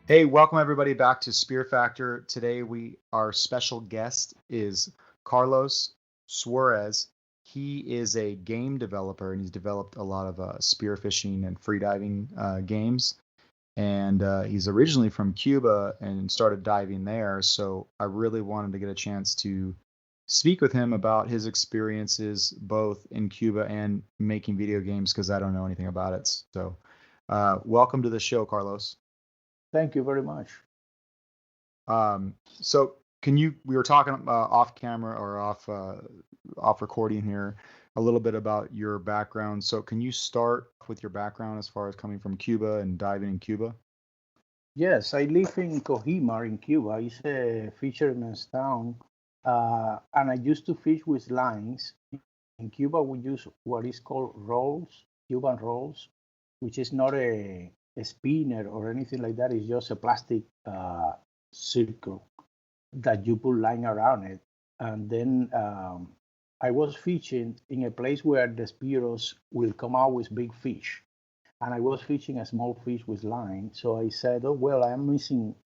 Hey, welcome everybody back to Spearfactor. Today our special guest is Carlos Suarez. He is a game developer and he's developed a lot of spearfishing and freediving games. And he's originally from Cuba and started diving there. So I really wanted to get a chance to speak with him about his experiences both in Cuba and making video games because I don't know anything about it. So welcome to the show, Carlos. Thank you very much. So we were talking off camera or off recording here a little bit about your background. So can you start with your background as far as coming from Cuba and diving in Cuba? Yes, I live in Cohima in Cuba. It's a fisherman's town. And I used to fish with lines. In Cuba, we use what is called rolls, Cuban rolls, which is not a spinner or anything like that. It's just a plastic circle that you put line around it. And then I was fishing in a place where the spearos will come out with big fish. And I was fishing a small fish with line. So I said, oh, well, I'm missing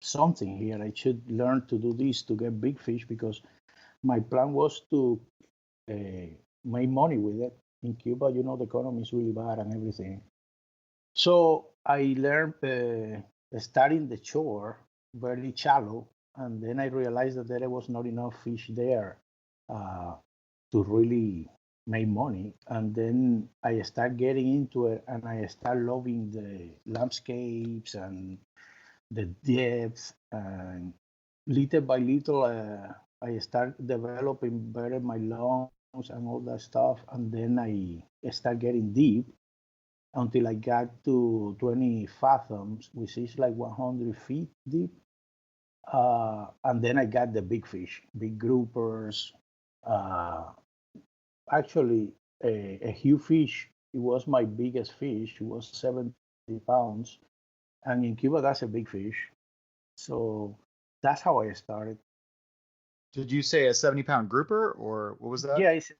something here. I should learn to do this to get big fish because my plan was to make money with it. In Cuba, you know, the economy is really bad and everything. So I learned studying the shore very shallow. And then I realized that there was not enough fish there to really make money. And then I start getting into it and I start loving the landscapes and the depth. And little by little, I start developing better my lungs and all that stuff. And then I start getting deep until I got to 20 fathoms, which is like 100 feet deep. And then I got the big fish, big groupers. Actually, a huge fish. It was my biggest fish. It was 70 pounds. And in Cuba, that's a big fish. So that's how I started. Did you say a 70-pound grouper or what was that? Yeah, it's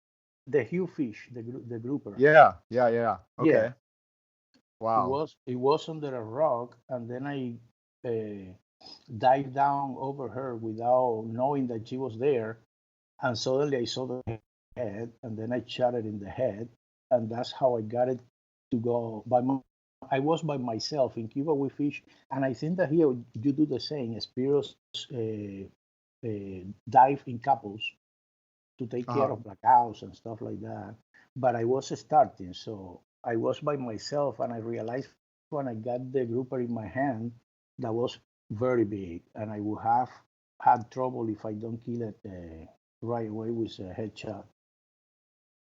the huge fish, the grouper. Yeah. Okay. Yeah. Wow. It was under a rock, and then I dived down over her without knowing that she was there, and suddenly I saw the head, and then I shot it in the head, and that's how I got it to go. I was by myself in Cuba. We fish, and I think that here you do the same. Spearos dive in couples to take care of blackouts and stuff like that. But I was starting, so I was by myself, and I realized when I got the grouper in my hand, that was very big, and I would have had trouble if I don't kill it right away with a headshot.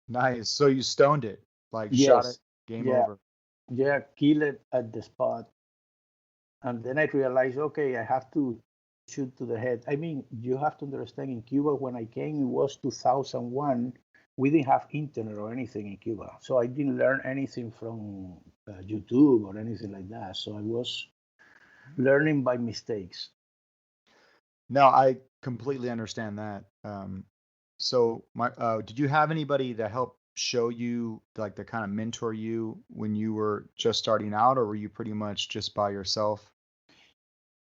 Nice. So you stoned it, like shot it, Yes, game yeah, over. yeah, kill it at the spot, and then I realized, okay, I have to shoot to the head. I mean, you have to understand, in Cuba when I came, it was 2001. We didn't have internet or anything in Cuba, so I didn't learn anything from YouTube or anything like that. So I was learning by mistakes. No, I completely understand that. So did you have anybody to help show you, like to kind of mentor you when you were just starting out, or were you pretty much just by yourself?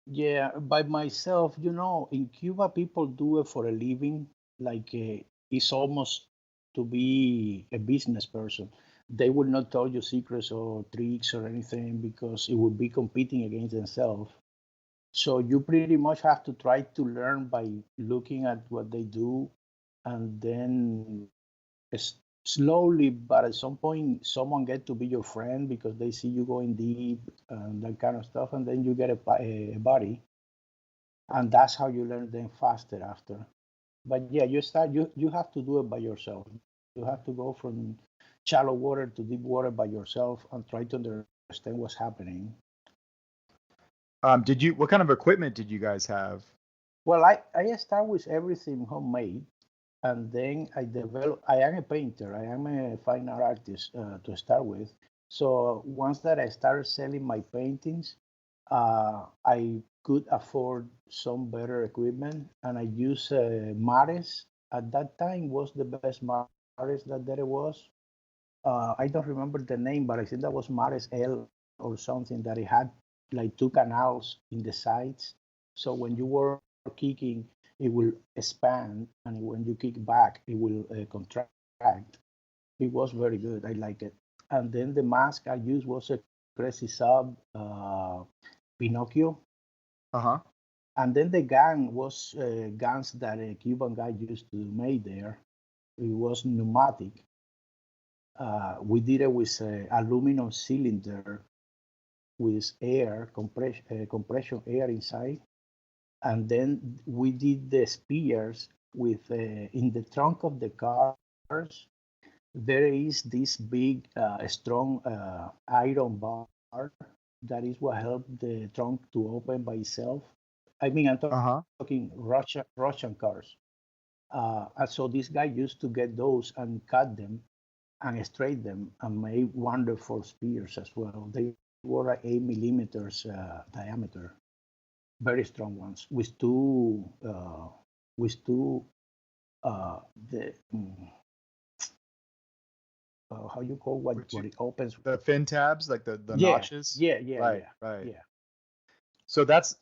Yeah, by myself. You know, in Cuba, people do it for a living. Like it's almost to be a business person. They will not tell you secrets or tricks or anything because it would be competing against themselves. So you pretty much have to try to learn by looking at what they do, and then slowly, but at some point, someone get to be your friend because they see you going deep and that kind of stuff, and then you get a buddy, and that's how you learn them faster after. But yeah, you have to do it by yourself. You have to go from shallow water to deep water by yourself and try to understand what's happening. What kind of equipment did you guys have? Well, I start with everything homemade, and then I develop. I am a painter. I am a fine art artist to start with. So once that I started selling my paintings, I could afford some better equipment, and I use Mares. At that time, was the best Mares that there was. I don't remember the name, but I think that was Mares L or something that it had like two canals in the sides. So when you were kicking, it will expand, and when you kick back, it will contract. It was very good. I like it. And then the mask I used was a Crazy Sub Pinocchio. Uh-huh. And then the gun was guns that a Cuban guy used to make there. It was pneumatic. We did it with aluminum cylinder with air, compression air inside. And then we did the spears with in the trunk of the cars. There is this big, strong iron bar that is what helped the trunk to open by itself. I mean, I'm Uh-huh. talking Russian cars. And so this guy used to get those and cut them and straight them and made wonderful spears as well. They were 8 millimeters diameter, very strong ones with two the how you call what it opens. The fin tabs, like the Yeah, notches. yeah. Right. So that's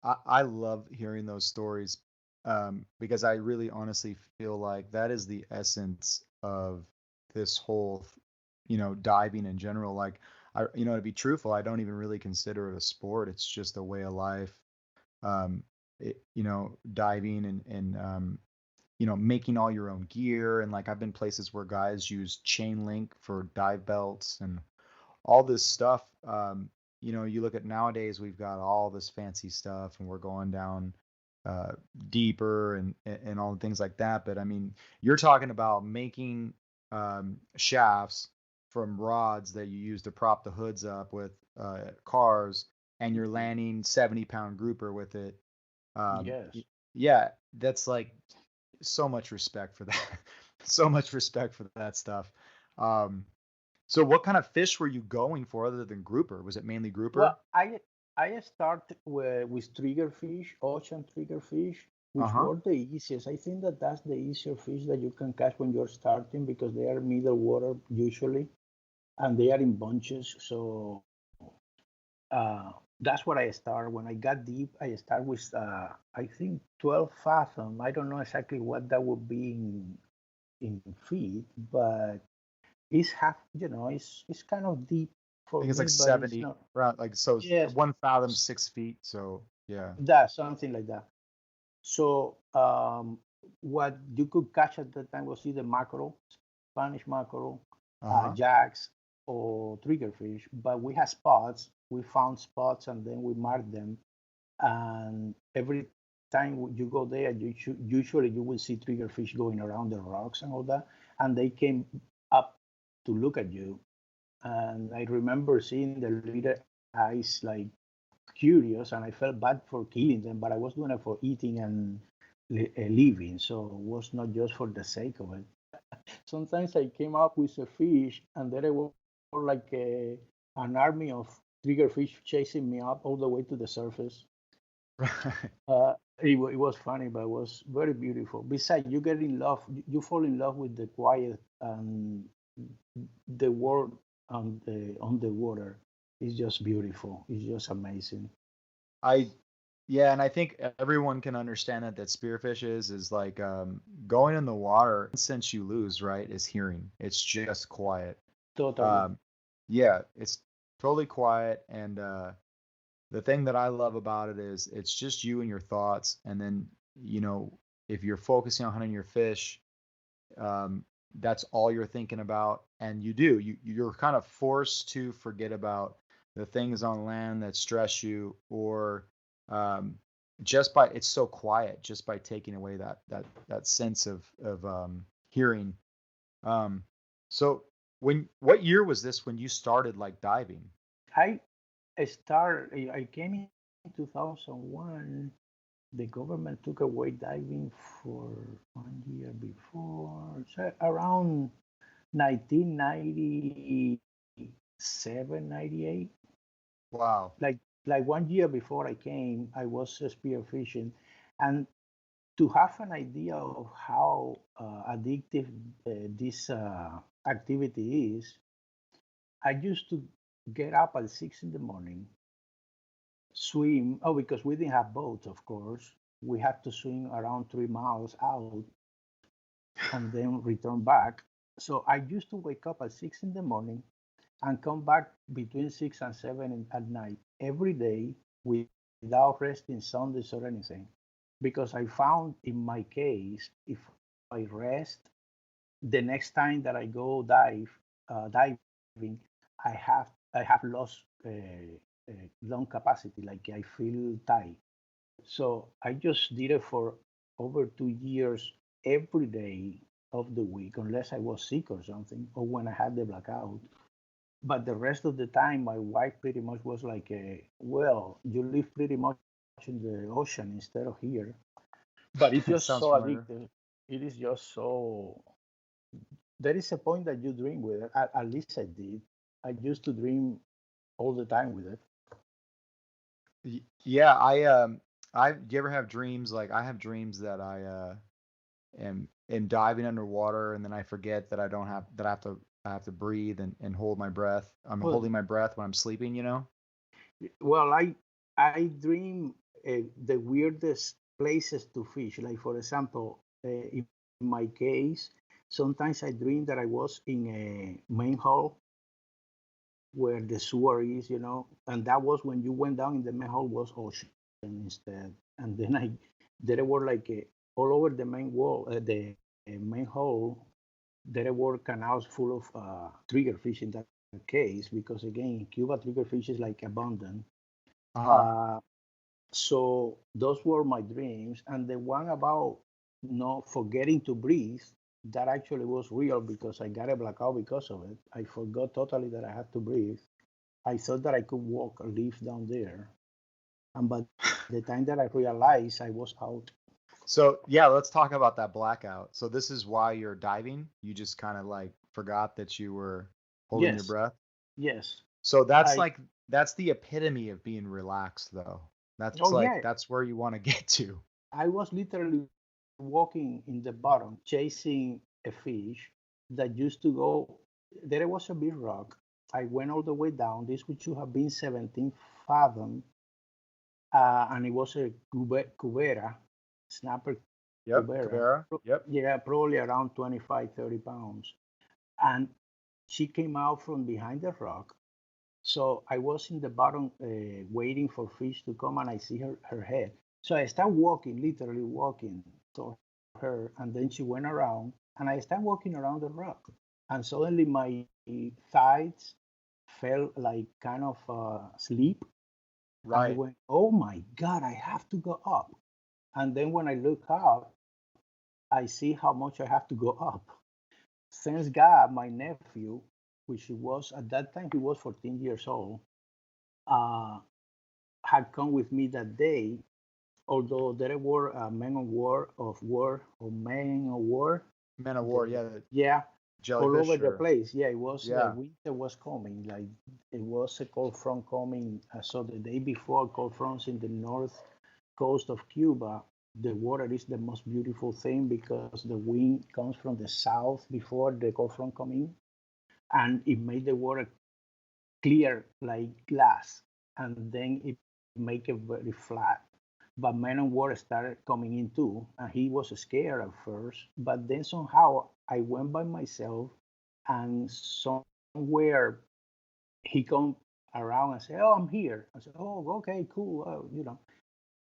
I love hearing those stories, because I really honestly feel like that is the essence of this whole, diving in general. Like, to be truthful, I don't even really consider it a sport. It's just a way of life. Diving and making all your own gear. And like, I've been places where guys use chain link for dive belts and all this stuff. You look at nowadays, we've got all this fancy stuff and we're going down deeper and all the things like that. But I mean, you're talking about making shafts from rods that you use to prop the hoods up with cars, and you're landing 70-pound grouper with it. Yes. Yeah, that's like so much respect for that. So much respect for that stuff. So what kind of fish were you going for other than grouper? Was it mainly grouper? Well, I started with triggerfish, ocean triggerfish, which Uh-huh. were the easiest. I think that that's the easier fish that you can catch when you're starting because they are middle water usually, and they are in bunches. So that's what I start. When I got deep, I start with I think 12 fathom. I don't know exactly what that would be in feet, but it's half. It's kind of deep I for think it's like me, but it's 70 not. around, like, so Yes, 1 fathom 6 feet. So yeah. that something like that. So what you could catch at that time was either mackerel, Spanish mackerel, Uh-huh. jacks, or triggerfish. But we had spots. We found spots and then we marked them. And every time you go there, usually you will see triggerfish going around the rocks and all that. And they came up to look at you. And I remember seeing the little eyes like curious, and I felt bad for killing them, but I was doing it for eating and living, so it was not just for the sake of it. Sometimes I came up with a fish, and there was like an army of triggerfish chasing me up all the way to the surface. Right. It was funny, but it was very beautiful. Besides, you get in love, you fall in love with the quiet and the world on the water. It's just beautiful. It's just amazing. I Yeah, and I think everyone can understand that spearfish is like, going in the water, since you lose, right, is hearing. It's just quiet. Totally. Um, yeah, it's totally quiet, and the thing that I love about it is it's just you and your thoughts. And then, if you're focusing on hunting your fish, um, that's all you're thinking about. And you're kind of forced to forget about the things on land that stress you, or um, just by it's so quiet, just by taking away that sense of hearing. Um, so what year was this when you started like diving? I I came in 2001. The government took away diving for 1 year before, so around 1997, 98. Wow. Like 1 year before I came, I was spearfishing, and to have an idea of how addictive this activity is, I used to get up at 6 in the morning, swim. Oh, because we didn't have boats, of course. We had to swim around 3 miles out and then return back. So I used to wake up at 6 in the morning and come back between 6 and 7 at night every day without resting Sundays or anything. Because I found in my case, if I rest, the next time that I go diving, I have lost lung capacity, like I feel tight. So I just did it for over 2 years every day of the week, unless I was sick or something, or when I had the blackout. But the rest of the time, my wife pretty much was like, well, you live pretty much in the ocean instead of here. But it's just Sounds so familiar. addictive. It is just so. There is a point that you dream with it. At least I did. I used to dream all the time with it. Yeah, do you ever have dreams like I have dreams that I am diving underwater and then I forget that I don't have that I have to breathe and hold my breath. I'm Well, holding my breath when I'm sleeping, you know? well, I dream the weirdest places to fish. Like for example, in my case, sometimes I dream that I was in a main hall where the Suarez is, and that was when you went down in the main hall was ocean instead. And then there were like all over the main wall, the main hall, there were canals full of triggerfish in that case, because again, in Cuba, triggerfish is like abundant. Uh-huh. Uh, so those were my dreams. And the one about not forgetting to breathe, that actually was real because I got a blackout because of it. I forgot totally that I had to breathe. I thought that I could walk or live down there. And by the time that I realized I was out. So, yeah, let's talk about that blackout. So this is why you're diving. You just kind of like forgot that you were holding your Yes, breath. yes. So that's I, like that's the epitome of being relaxed though. That's oh, like yeah. that's where you want to get to. I was literally walking in the bottom, chasing a fish that used to go. There was a big rock. I went all the way down. This would should have been 17 fathom, and it was a cubera, snapper Yep, cubera. Cabrera. Yep. Yeah, probably around 25, 30 pounds. And she came out from behind the rock. So I was in the bottom waiting for fish to come, and I see her head. So I start walking, literally walking to her, and then she went around, and I start walking around the rock. And suddenly my thighs felt like kind of sleep. And I Right. went, oh my God, I have to go up. And then when I look up, I see how much I have to go up. Thanks God, my nephew, which was at that time, he was 14 years old, uh, had come with me that day, although there were men of war, Men of War, the, yeah, the yeah, all over jellyfish the or place. Yeah, it was yeah. winter was coming, like it was a cold front coming. So the day before, cold fronts in the north coast of Cuba, the water is the most beautiful thing because the wind comes from the south before the cold front come in, and it made the water clear like glass, and then it make it very flat. But Man of War started coming in too, and he was scared at first. But then somehow I went by myself, and somewhere he come around and said, "Oh, I'm here." I said, "Oh, okay, cool."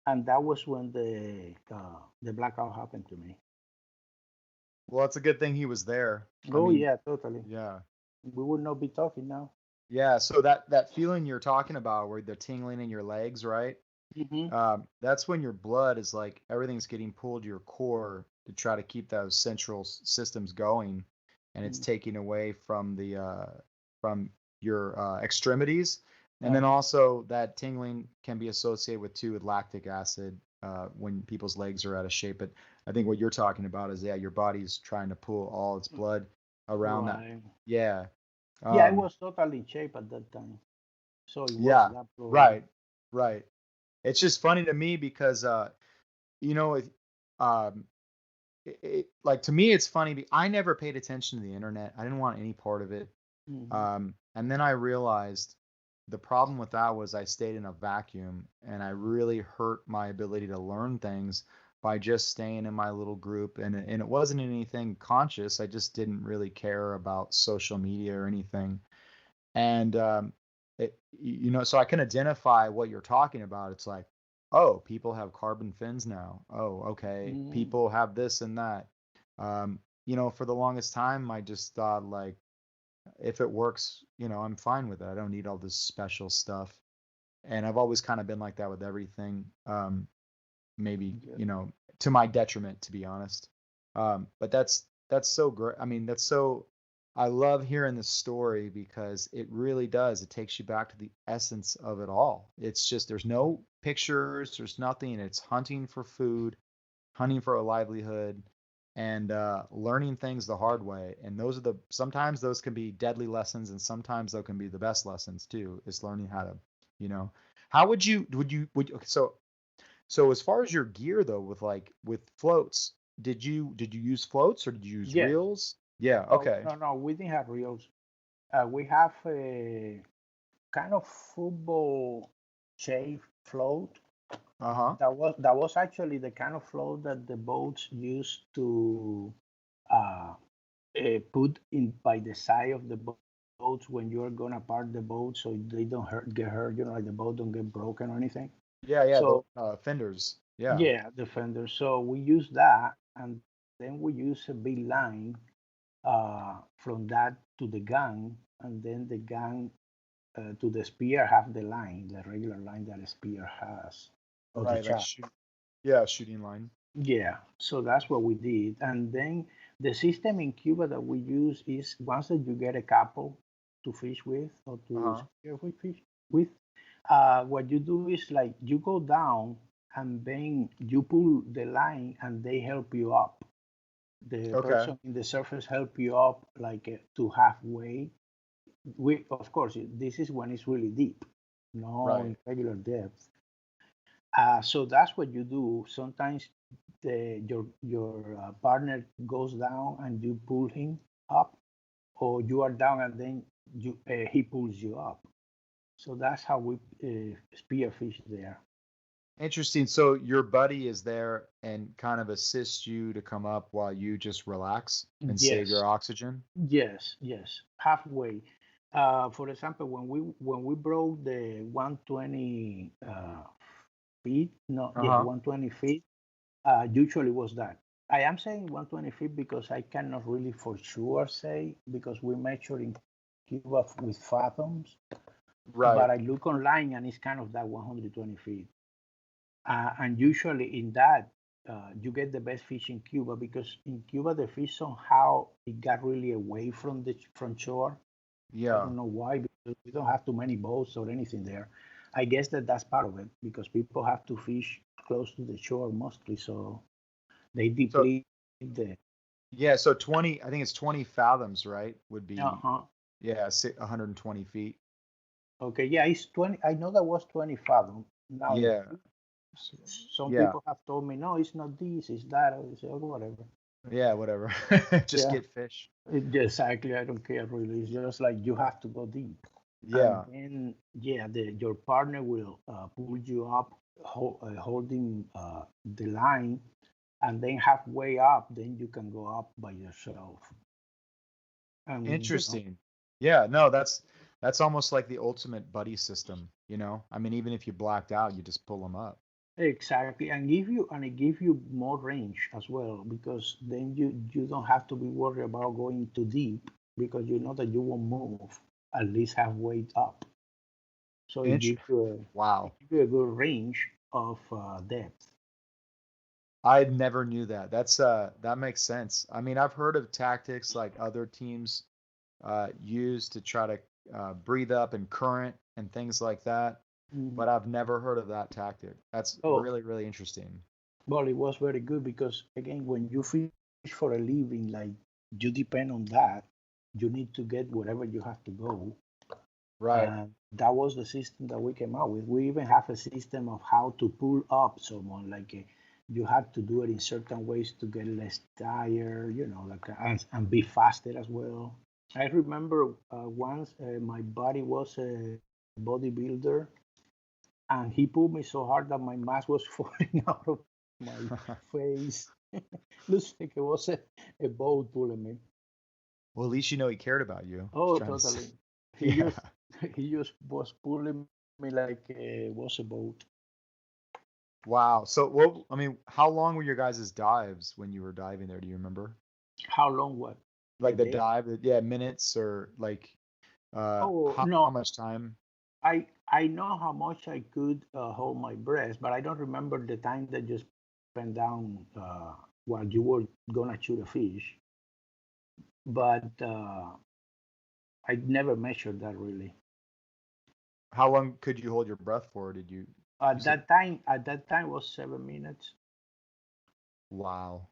And that was when the blackout happened to me. Well, it's a good thing he was there. I Oh mean, yeah, totally. yeah. We would not be talking now. Yeah, so that feeling you're talking about where the tingling in your legs, right? Hmm. That's when your blood is like everything's getting pulled to your core to try to keep those central systems going, and it's taking away from your extremities, and then Uh-huh. also that tingling can be associated with lactic acid when people's legs are out of shape. But I think what you're talking about is, yeah, your body's trying to pull all its blood around that. Right. Yeah. Yeah, I Um, was totally in shape at that time. So it was yeah. that problem. Right. Right. It's just funny to me because you know, um, like to me, it's funny. I never paid attention to the internet. I didn't want any part of it. Hmm. And then I realized the problem with that was I stayed in a vacuum, and I really hurt my ability to learn things by just staying in my little group. And it wasn't anything conscious. I just didn't really care about social media or anything. And so I can identify what you're talking about. It's like, oh, people have carbon fins now. Oh, okay. People have this and that. For the longest time, I just thought, like, if it works, I'm fine with it. I don't need all this special stuff. And I've always kind of been like that with everything. Maybe, to my detriment, to be honest. But that's so great. I mean, I love hearing the story because it really does. It takes you back to the essence of it all. It's just, there's no pictures, there's nothing. It's hunting for food, hunting for a livelihood, and learning things the hard way. And sometimes those can be deadly lessons, and sometimes those can be the best lessons too, is learning how to, how would you, okay, so as far as your gear though, with floats, did you use floats or did you use Yes. reels? Yeah, okay. No, we didn't have reels. We have a kind of football shaped float. Uh-huh. That was actually the kind of float that the boats used to put in by the side of the boats when you're gonna park the boat, so they don't get hurt. Like the boat don't get broken or anything. Yeah, So the fenders. Yeah. yeah, the fender. So we use that, and then we use a big line from that to the gun, and then the gun to the spear have the line, the regular line that a spear has, or the Right, like trap. shooting line. Yeah, so that's what we did. And then the system in Cuba that we use is once that you get a couple to fish with or to spear with fish with, what you do is like you go down and then you pull the line and they help you up. The Okay. person in the surface help you up like to halfway. Of course, this is when it's really deep, no Right. regular depth. So that's what you do. Sometimes your partner goes down and you pull him up, or you are down and then he pulls you up. So that's how we spearfish there. Interesting. So your buddy is there and kind of assists you to come up while you just relax and save Yes, your oxygen? yes, halfway. For example, when we broke the 120 feet, no, yeah, Uh-huh. 120 feet. Usually was that. I am saying 120 feet because I cannot really for sure say because we measure in Cuba with fathoms, Right. but I look online and it's kind of that 120 feet. And usually in that, you get the best fish in Cuba because in Cuba the fish somehow it got really away from the from shore. I Yeah. don't know why because we don't have too many boats or anything there. I guess that's part of it because people have to fish close to the shore mostly, so they So deplete the. yeah, so 20, I think it's 20 fathoms, right? Would be, Uh-huh. yeah, 120 feet. Okay, yeah, it's 20. I know that was 20 fathom. Now, Yeah. some Yeah. people have told me, no, it's not this, it's that. I say, oh, whatever. Yeah, whatever. Just Yeah, get fish. exactly. I don't care really. It's just like you have to go deep. And Yeah. then, yeah, your partner will pull you up, holding the line, and then halfway up, then you can go up by yourself. And, Interesting. Yeah, no, that's almost like the ultimate buddy system. I mean, even if you blacked out, you just pull them up. exactly, and it give you more range as well because then you don't have to be worried about going too deep because you know that you won't move at least halfway up. So Wow. it gives you a good range of depth. I never knew that. That makes sense. I mean, I've heard of tactics like other teams use to try to breathe up and current and things like that, Mhm. but I've never heard of that tactic. That's Oh, really, really interesting. well, it was very good because again, when you fish for a living, like you depend on that, you need to get wherever you have to go. Right. And that was the system that we came out with. We even have a system of how to pull up someone. Like you have to do it in certain ways to get less tired, like and be faster as well. I remember once my buddy was bodybuilder, and he pulled me so hard that my mask was falling out of my face. Looks like it was a boat pulling me. Well, at least you know he cared about you. Oh, totally. He Yeah. just he just was pulling me like it was a boat. Wow. So, well, I mean, how long were your guys' dives when you were diving there? Do you remember? How long? What? Like the Day? dive, yeah, minutes or like Oh how no, much time? I know how much I could hold my breath, but I don't remember the time that you spent down while you were gonna shoot a fish. But I never measured that really. How long could you hold your breath for? Did you At said, that time was 7 minutes. wow.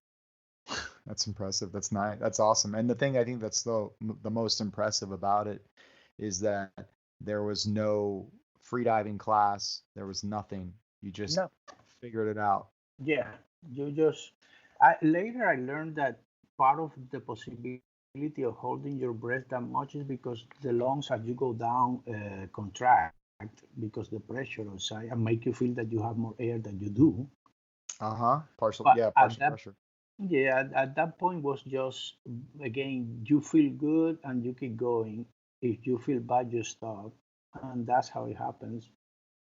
That's impressive. That's nice. That's awesome. And the thing I think that's the most impressive about it is that there was no freediving class. There was nothing. You just No, figured it out. yeah, you just. Later I learned that part of the possibility of holding your breath that much is because the lungs, as you go down, contract because the pressure outside and make you feel that you have more air than you do. Uh-huh. Partial, But yeah, at partial that pressure. Yeah, at that point was just again you feel good and you keep going. If you feel bad, you stop, and that's how it happens.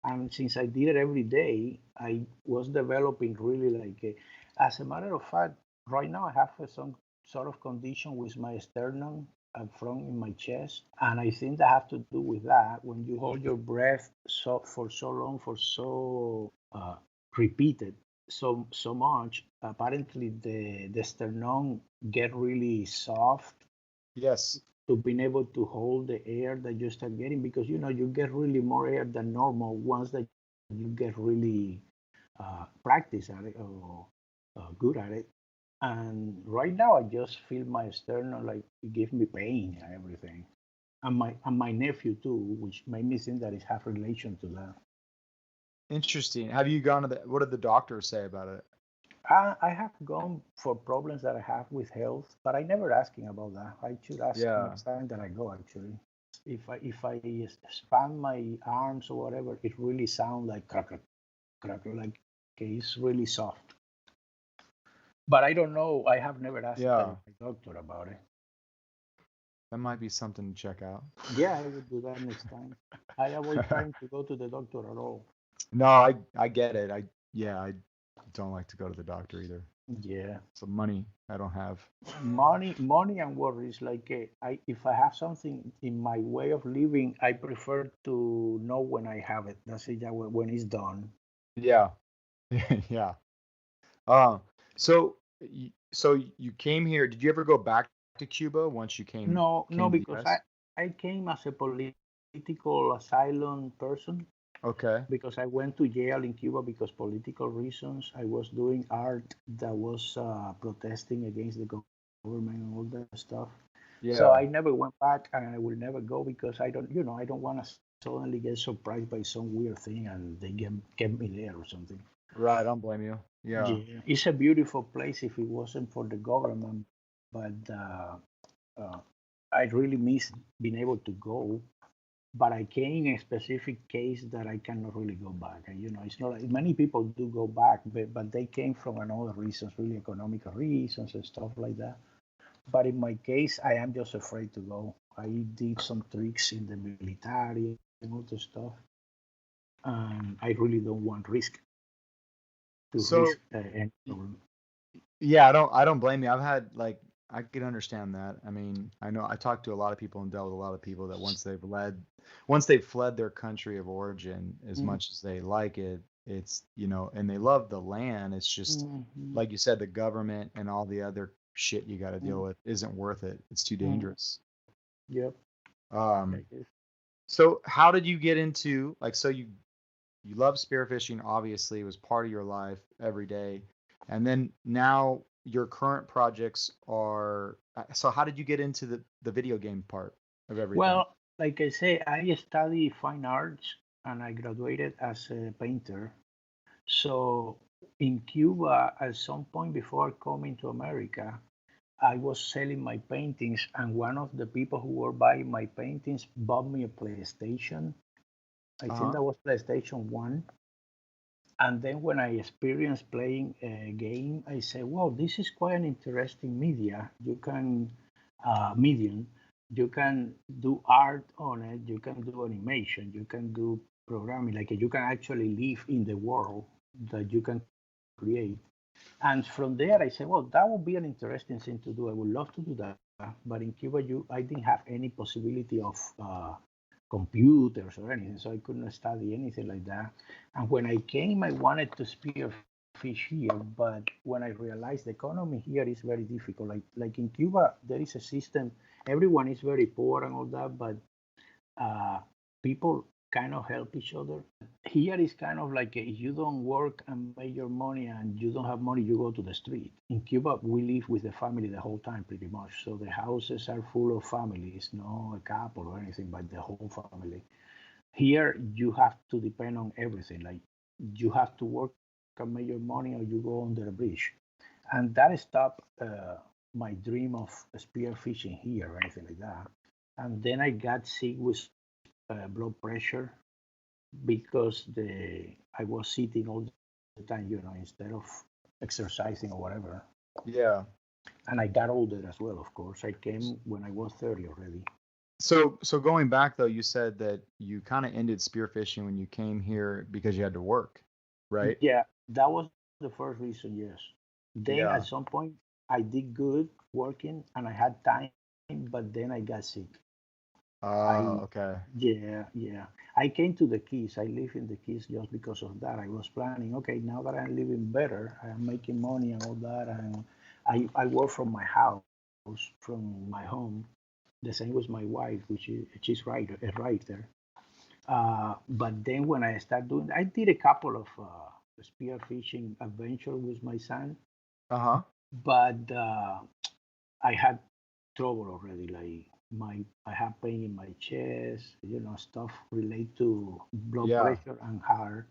And since I did it every day, I was developing really like as a matter of fact, right now I have some sort of condition with my sternum and front in my chest, and I think that have to do with that. When you hold your breath for so long, for so repeated, so much, apparently the sternum get really soft Yes. to being able to hold the air that you start getting, because you get really more air than normal once that you get really practice at it or good at it. And right now I just feel my sternum like it gives me pain and everything, and my nephew too, which made me think that it has relation to that. Interesting. Have you gone to what did the doctors say about it? I have gone for problems that I have with health, but I never asking about that. I should ask Yeah. next time that I go. Actually, if I expand my arms or whatever, it really sounds like crack crack crack, like it's really soft. But I don't know. I have never asked Yeah. my doctor about it. That might be something to check out. Yeah, I would do that next time. I avoid trying to go to the doctor at all. No, I get it. I don't like to go to the doctor either. Yeah. So money I don't have. Money and worries. Like if I have something in my way of living, I prefer to know when I have it. That's it. Yeah, when it's done. Yeah. Yeah. Um, so you came here. Did you ever go back to Cuba once you No, no, came to the because US? I came as a political asylum person, Okay. because I went to jail in Cuba because political reasons. I was doing art that was protesting against the government and all that stuff. So Yeah. I never went back, and I will never go because I don't want to suddenly get surprised by some weird thing and they get me there or something. Right. I don't blame you. Yeah. Yeah, it's a beautiful place if it wasn't for the government, but uh, I really miss being able to go. But I came in a specific case that I cannot really go back. And, it's not like many people do go back, but they came from another reasons, really economical reasons and stuff like that. But in my case, I am just afraid to go. I did some tricks in the military and all the stuff, and I really don't want to So risk any problem. yeah, I don't blame you. I've had like I can understand that. I mean, I know I talked to a lot of people and dealt with a lot of people that once they've fled their country of origin, as Mm-hmm. much as they like it, it's and they love the land. It's just Mm-hmm. like you said, the government and all the other shit you got to deal with isn't worth it. It's too Mm-hmm. dangerous. Yep. Um, Like this. so how did you get into like so you love spearfishing, obviously, it was part of your life every day. And then now your current projects are so how did you get into the video game part of everything? Well, like I say, I study fine arts and I graduated as a painter. So in Cuba, at some point before coming to America, I was selling my paintings, and one of the people who were buying my paintings bought me a PlayStation. I think that was PlayStation 1. And then when I experienced playing a game, I said, "Wow, this is quite an interesting media. You can medium. You can do art on it. You can do animation. You can do programming. Like you can actually live in the world that you can create." And from there, I said, "Well, that would be an interesting thing to do. I would love to do that." But in Cuba, I didn't have any possibility of computers or anything, so I couldn't study anything like that. And when I came, I wanted to spearfish here, but when I realized the economy here is very difficult, like in Cuba, there is a system, everyone is very poor and all that, but people kind of help each other. Here is kind of like if you don't work and make your money and you don't have money, you go to the street. In Cuba, we live with the family the whole time pretty much. So the houses are full of families, no a couple or anything, but the whole family. Here, you have to depend on everything. Like you have to work and make your money or you go under a bridge. And that stopped my dream of spearfishing here or anything like that. And then I got sick with blood pressure because I was sitting all the time, instead of exercising or whatever. Yeah. And I got older as well, of course. I came when I was 30 already. So going back though, you said that you kind of ended spearfishing when you came here because you had to work, right? Yeah, that was the first reason, yes. Then Yeah. at some point, I did good working and I had time, but then I got sick. Okay. Yeah. I came to the Keys. I live in the Keys just because of that. I was planning, okay, now that I'm living better, I'm making money and all that, and I work from my house, from my home. The same with my wife, she's a writer. But then when I started doing, I did a couple of spearfishing adventure with my son, but I had trouble already. Like I have pain in my chest, stuff related to blood pressure and heart.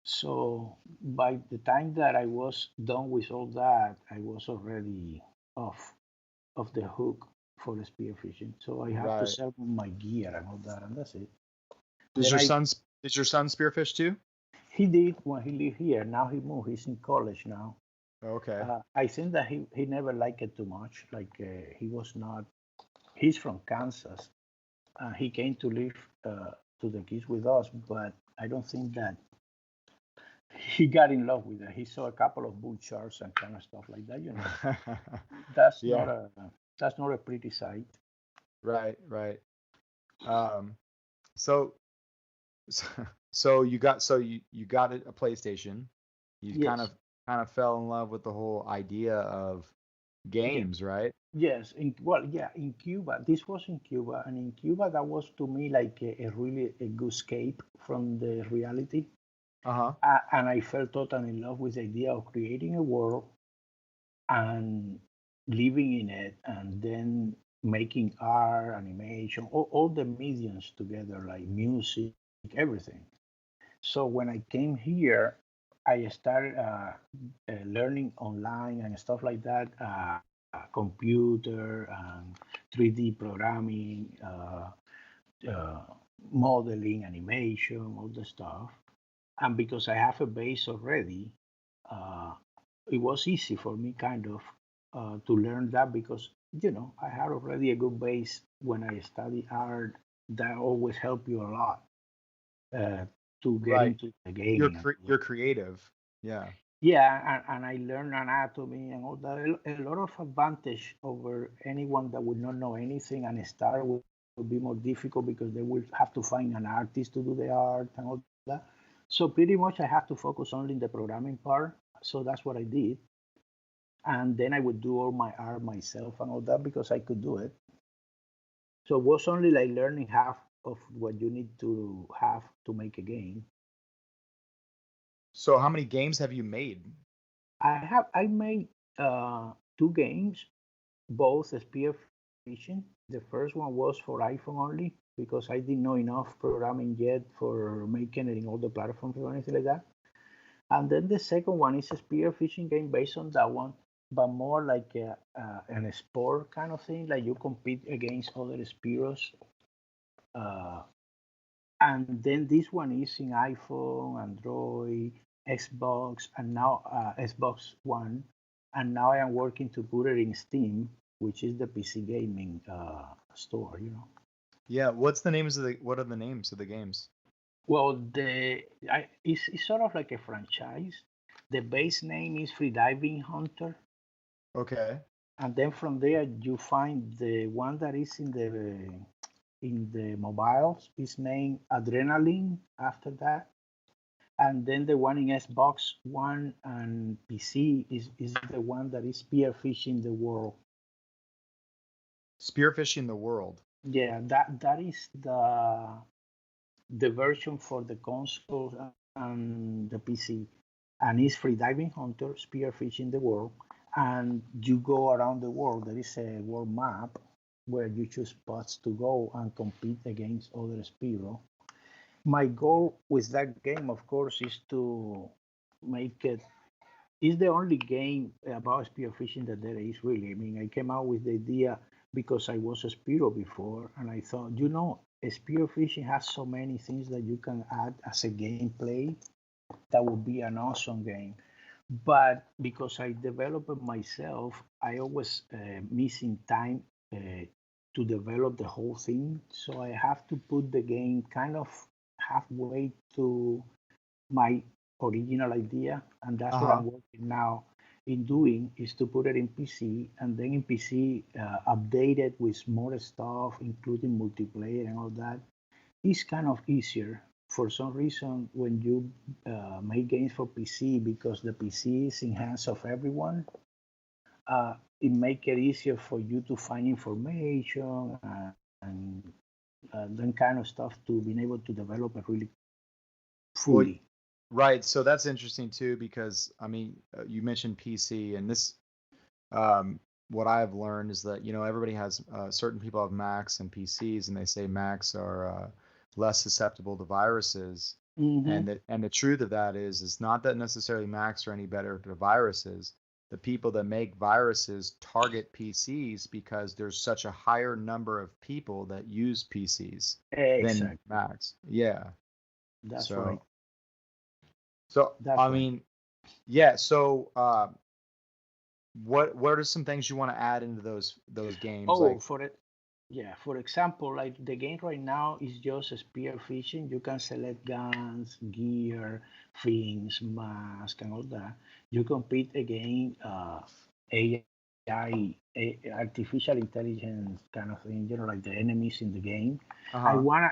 So by the time that I was done with all that, I was already off of the hook for the spearfishing. So I had to sell my gear and all that, and that's it. Did your son spearfish too? He did when he lived here. Now he moved. He's in college now. Okay. I think that he never liked it too much. Like he was not. He's from Kansas. He came to live to the Keys with us, but I don't think that he got in love with it. He saw a couple of bull sharks and kind of stuff like that. That's not a pretty sight. Right. So you got a PlayStation. You kind of fell in love with the whole idea of games, right? Yes. In Cuba, this was in Cuba, and in Cuba, that was to me like a really a good escape from the reality. And I fell totally in love with the idea of creating a world and living in it, and then making art, animation, all the mediums together, like music, everything. So when I came here, I started learning online and stuff like that, computer and 3D programming, modeling, animation, all the stuff. And because I have a base already, it was easy for me kind of to learn that because I had already a good base when I study art. That always help you a lot to get into the gaming. You're creative. Yeah, and I learned anatomy and all that. A lot of advantage over anyone that would not know anything and start would be more difficult because they will have to find an artist to do the art and all that. So pretty much I have to focus only in the programming part. So that's what I did. And then I would do all my art myself and all that because I could do it. So it was only like learning half of what you need to have to make a game. So how many games have you made? I made 2 games, both spearfishing. The first one was for iPhone only because I didn't know enough programming yet for making it in all the platforms or anything like that. And then the second one is a spearfishing game based on that one, but more like a sport kind of thing. Like you compete against other spearos And then this one is in iPhone, Android, Xbox, and now Xbox One. And now I am working to put it in Steam, which is the PC gaming store. Yeah. What are the names of the games? Well, it's sort of like a franchise. The base name is Freediving Hunter. Okay. And then from there you find the one that is in the mobiles is named Adrenaline after that. And then the one in Xbox One and PC is the one that is Spearfishing the World. Spearfishing the World. Yeah, that is the version for the consoles and the PC. And it's Freediving Hunter, Spearfishing the World. And you go around the world. There is a world map where you choose spots to go and compete against other Spearo. My goal with that game, of course, is to make it. It's the only game about spearfishing that there is really. I mean, I came out with the idea because I was a Spearo before, and I thought, spearfishing has so many things that you can add as a gameplay. That would be an awesome game. But because I develop it myself, I always missing time to develop the whole thing. So I have to put the game kind of halfway to my original idea, and that's what I'm working now in doing, is to put it in PC, and then in PC update it with more stuff, including multiplayer and all that. It's kind of easier. For some reason, when you make games for PC, because the PC is in hands of everyone, it make it easier for you to find information and that kind of stuff to be able to develop it really fully. Right. So that's interesting too, because I mean, you mentioned PC, and this, what I've learned is that everybody has certain people have Macs and PCs, and they say Macs are less susceptible to viruses. Mm-hmm. And the truth of that is not that necessarily Macs are any better to viruses. The people that make viruses target PCs because there's such a higher number of people that use PCs than Macs. Yeah. That's right. So I mean, yeah. So what are some things you want to add into those games? Oh, for example, like the game right now is just spearfishing. You can select guns, gear, fins, mask, and all that. You compete against AI, artificial intelligence kind of thing. Like the enemies in the game. My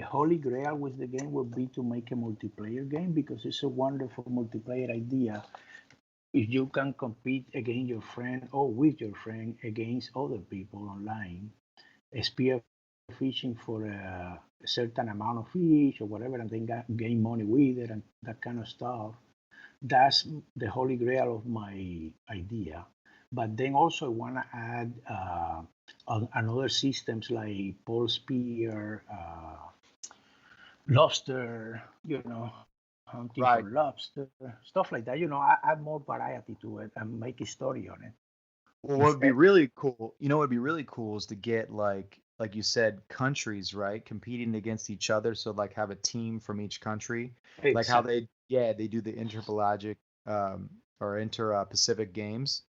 holy grail with the game would be to make a multiplayer game, because it's a wonderful multiplayer idea. If you can compete against your friend or with your friend against other people online, spear fishing for a certain amount of fish or whatever, and then gain money with it and that kind of stuff. That's the holy grail of my idea. But then also I want to add another systems like pole spear, lobster, hunting for lobster, stuff like that. I add more variety to it and make a story on it. Well, what would be really cool, what would be really cool is to get like you said, countries, right, competing against each other. So like have a team from each country, like how they do the interpelagic or inter-Pacific games,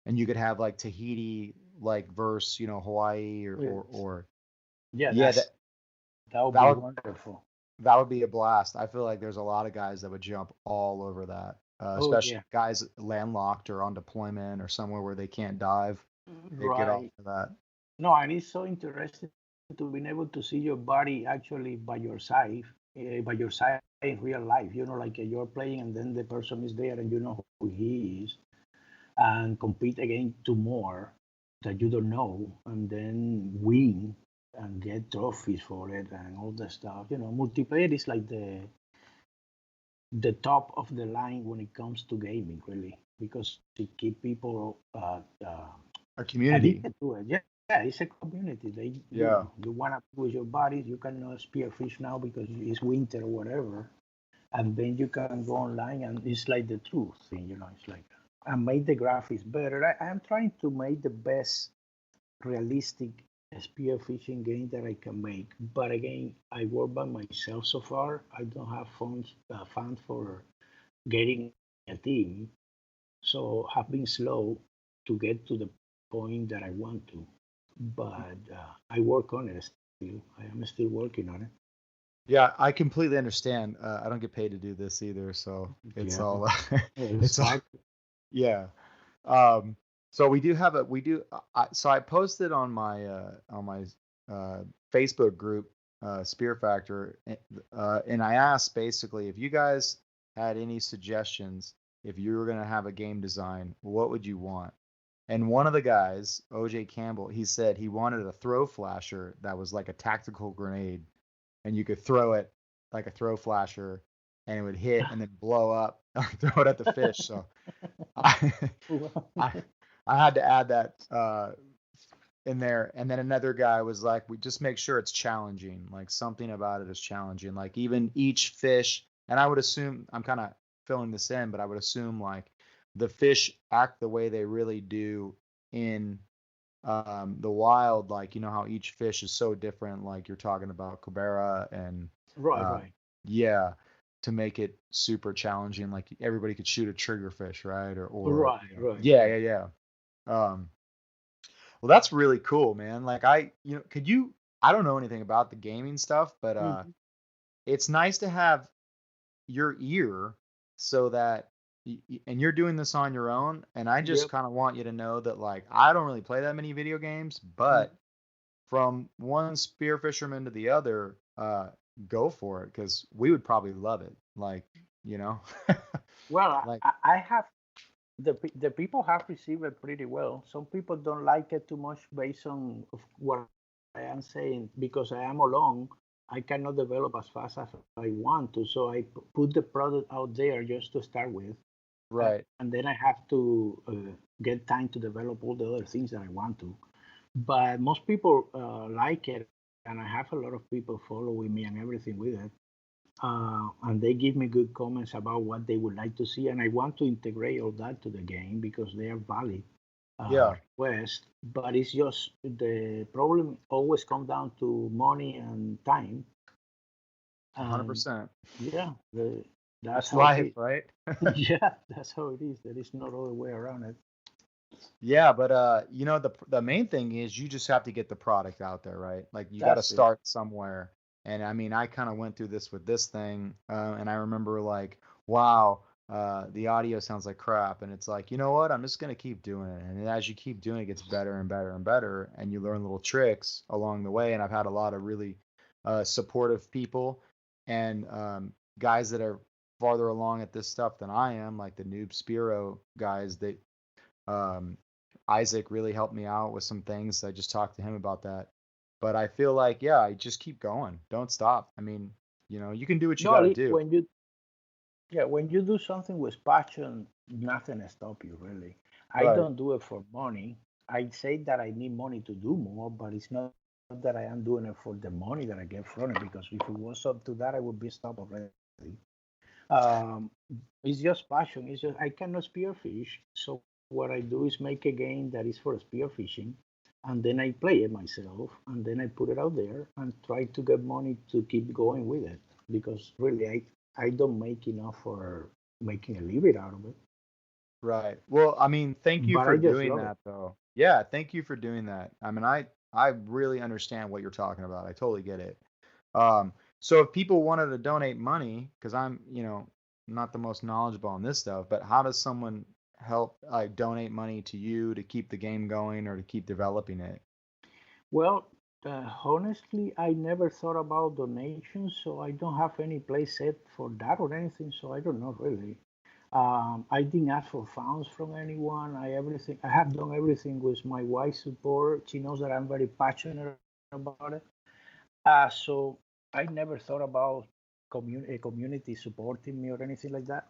and you could have like Tahiti like versus Hawaii or that would be wonderful. That would be a blast. I feel like there's a lot of guys that would jump all over that, especially guys landlocked or on deployment or somewhere where they can't dive. They'd get off of that. No, and it's so interesting to be able to see your buddy actually by your side in real life. Like you're playing and then the person is there and you know who he is, and compete against two more that you don't know, and then win and get trophies for it and all that stuff. Multiplayer is like the top of the line when it comes to gaming, really, because it keep people a community addicted to it. Yeah, it's a community. You want to be with your buddies. You cannot spearfish now because it's winter or whatever, and then you can go online and it's like the truth thing. It's like I made the graphics better. I am trying to make the best realistic spearfishing game that I can make. But again, I work by myself so far. I don't have funds for getting a team, so have been slow to get to the point that I want to. But I work on it still. I am still working on it. Yeah, I completely understand. I don't get paid to do this either, so it's Yeah, all it's it's all hard. yeah. Um, so we do have so I posted on my Facebook group, Spearfactor, and I asked basically if you guys had any suggestions if you were gonna have a game design, what would you want? And one of the guys, OJ Campbell, he said he wanted a throw flasher that was like a tactical grenade, and you could throw it like a throw flasher, and it would hit and then blow up, or throw it at the fish. So I, I, I had to add that in there. And then another guy was like, we just make sure it's challenging. Like something about it is challenging. Like even each fish, and I would assume I'm kind of filling this in, but I would assume like the fish act the way they really do in the wild. Like you know how each fish is so different. Like you're talking about Cobera and Right, uh, right, yeah, to make it super challenging. Like everybody could shoot a triggerfish, right? Or right, right. yeah, yeah, yeah. Um, well, that's really cool, man. Like could you? I don't know anything about the gaming stuff, but Mhm. it's nice to have your ear so that and you're doing this on your own, and I just Yep. kind of want you to know that like I don't really play that many video games, Mhm. but from one spear fisherman to the other, go for it because we would probably love it. Like, you know, Well, like I have the people have received it pretty well. Some people don't like it too much based on what I am saying because I am alone. I cannot develop as fast as I want to, so I put the product out there just to start with, right. and then I have to get time to develop all the other things that I want to. But most people like it, and I have a lot of people following me and everything with it. And they give me good comments about what they would like to see, and I want to integrate all that to the game because they are valid Yeah, requests. But it's just the problem always comes down to money and time, and 100%. yeah, that's It's how it life, is. right? Yeah, that's how it is. There is no other way around it. Yeah, but the main thing is you just have to get the product out there, right? Like you got to That's it. start somewhere. And I mean, I kind of went through this with this thing, and I remember like, wow, the audio sounds like crap, and it's like, you know what? I'm just gonna keep doing it, and as you keep doing it, it gets better and better and better, and you learn little tricks along the way. And I've had a lot of really supportive people and guys that are farther along at this stuff than I am, like the noob Spearo guys that um, Isaac really helped me out with some things. I just talked to him about that. But I feel like, yeah, I just keep going. Don't stop. I mean, you can do what you got No, to do. when you when you do something with passion, nothing stop you really. I Right. don't do it for money. I say that I need money to do more, but it's not that I am doing it for the money that I get from it. Because if it was up to that, I would be stopped already. Um, it's just passion. It's just I cannot spearfish, so what I do is make a game that is for spearfishing, and then I play it myself, and then I put it out there and try to get money to keep going with it. Because really, I don't make enough for making a living out of it, Right. Well, I mean, thank you but for I just doing love it. that though. Yeah, thank you for doing that. I mean, I really understand what you're talking about. I totally get it. So if people wanted to donate money, because I'm, not the most knowledgeable on this stuff, but how does someone help like donate money to you to keep the game going or to keep developing it? Well, honestly, I never thought about donations, so I don't have any place set for that or anything. So I don't know really. I didn't ask for funds from anyone. I have done everything with my wife's support. She knows that I'm very passionate about it. So I never thought about a community supporting me or anything like that.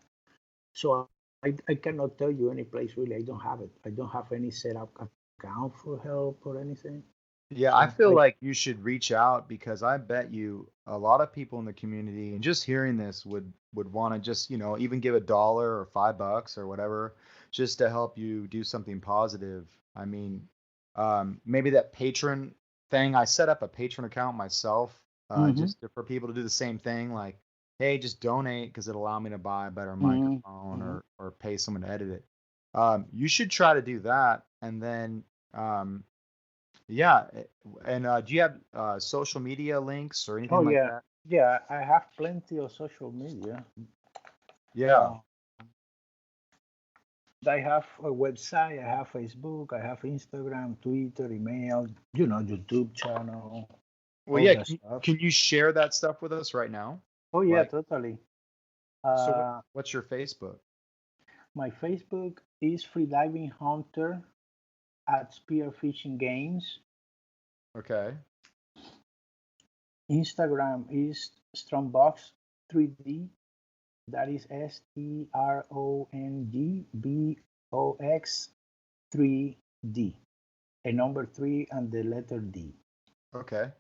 So I cannot tell you any place really. I don't have it. I don't have any set up account for help or anything. Yeah, I So feel like you should reach out because I bet you a lot of people in the community and just hearing this would want to just, even give $1 or $5 or whatever just to help you do something positive. I mean, maybe that patron. thing. I set up a Patreon account myself, Mm-hmm. just for people to do the same thing. Like, hey, just donate because it'll allow me to buy a better microphone Mm-hmm. or pay someone to edit it. You should try to do that, and then yeah. And do you have social media links or Oh anything like yeah, that? yeah. I have plenty of social media. Yeah. Uh, I have a website. I have Facebook. I have Instagram, Twitter, email. YouTube channel, Well, all yeah. that stuff. Can you share that stuff with us right now? Oh yeah, Like, totally. so what's your Facebook? My Facebook is Freediving Hunter at Spearfishing Games. Okay. Instagram is Strongbox 3D. That is STRONGBOX 3D. A number 3 and the letter D. Okay.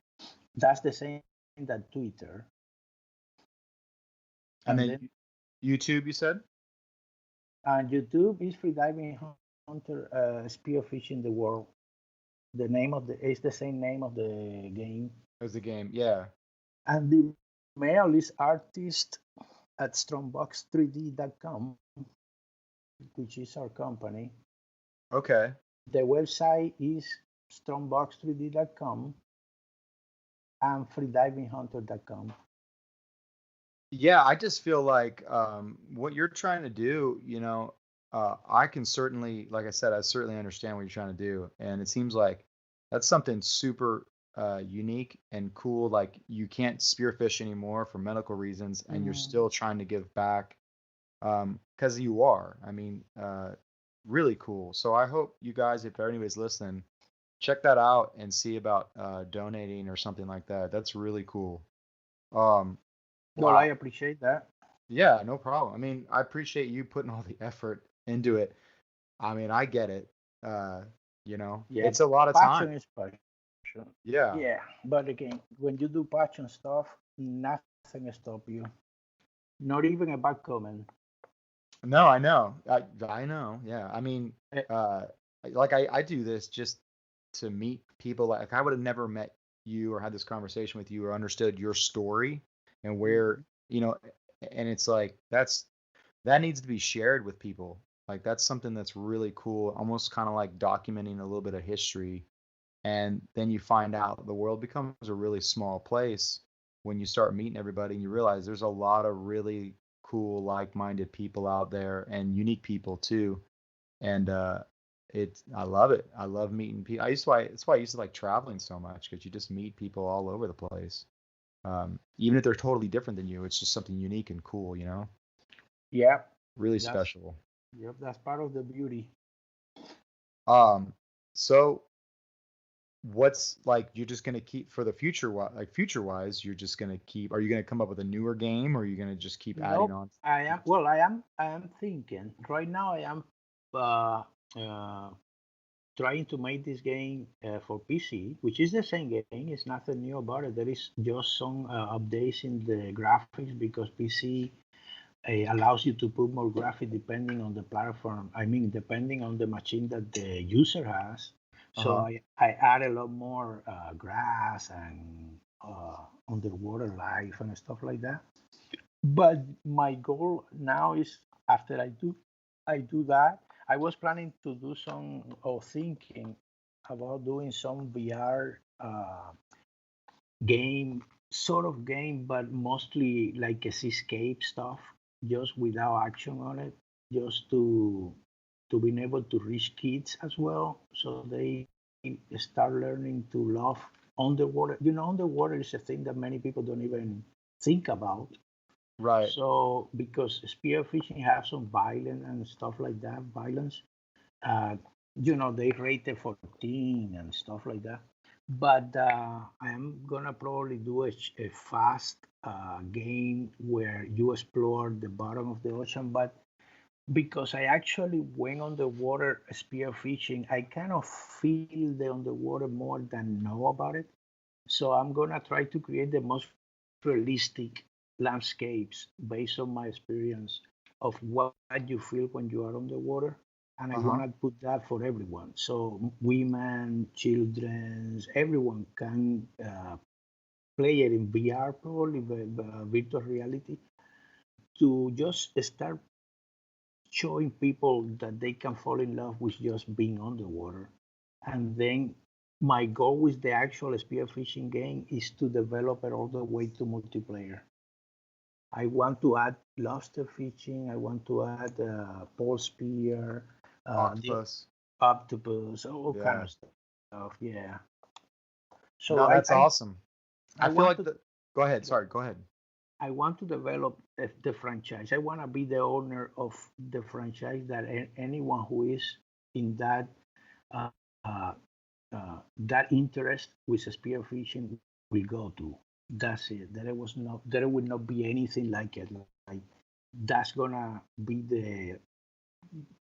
That's the same that Twitter. And And then then YouTube, you said? and YouTube is Freediving Hunter Spearfishing the World. The name of it's the same name of the game. As the game, yeah. And the mail is artist at strongbox3d.com, which is our company. Okay. The website is strongbox3d.com and freedivinghunter.com. Yeah, I just feel like what you're trying to do, I can certainly, like I said, I certainly understand what you're trying to do. And it seems like that's something super unique and cool. Like you can't spearfish anymore for medical reasons, and you're still trying to give back because you are. I mean, really cool. So I hope you guys, if anybody's listening, check that out and see about donating or something like that. That's really cool. Um, Well, I wow. appreciate that. Yeah, no problem. I mean, I appreciate you putting all the effort into it. I mean, I get it. Yeah, It's a lot of time. passion is passion. Yeah. Yeah, but again, when you do passion stuff, nothing stop you. Not even a bad comment. No, I know. I know. Yeah. I mean, Eh, like I do this just to meet people. Like I would have never met you or had this conversation with you or understood your story and where, you know, and it's like that needs to be shared with people. Like that's something that's really cool, almost kind of like documenting a little bit of history. And then you find out the world becomes a really small place when you start meeting everybody and you realize there's a lot of really cool, like-minded people out there and unique people too. And I love it. I love meeting people. That's why I used to like traveling so much because you just meet people all over the place. Even if they're totally different than you, it's just something unique and cool, Yeah, really that's special. yep, that's part of the beauty. So what's like you're just gonna keep for the future, like future wise, you're just gonna keep. Are you gonna come up with a newer game, or are you gonna just keep adding Nope, on? I am thinking right now. I am uh, uh, trying to make this game for PC, which is the same game. It's nothing new about it. There is just some updates in the graphics because PC allows you to put more graphics depending on the platform. I mean, depending on the machine that the user has. So Uh-huh. I add a lot more grass and underwater life and stuff like that. But my goal now is after I do that. I was planning to do some or thinking about doing some VR game, sort of game, but mostly like a seascape stuff, just without action on it, just to being able to reach kids as well, so they start learning to love underwater. Underwater is a thing that many people don't even think about. Right. So because spearfishing has some violence and stuff like that, violence, uh, they rated 14 and stuff like that. But I'm gonna probably do a fast game where you explore the bottom of the ocean. But because I actually went underwater spearfishing, I kind of feel the underwater more than know about it. So I'm gonna try to create the most realistic landscapes based on my experience of what you feel when you are underwater. and I want to put that for everyone. So women, children, everyone can play it in VR, probably virtual reality, to just start showing people that they can fall in love with just being underwater. And then my goal with the actual spearfishing game is to develop it all the way to multiplayer. I want to add lobster fishing. I want to add pole spear, octopus, all kind of stuff. Yeah. So no, that's awesome. I feel like go ahead. Sorry, go ahead. I want to develop the franchise. I want to be the owner of the franchise that anyone who is in that that interest with spearfishing will go to. That's it. There will not be anything like it. Like that's gonna be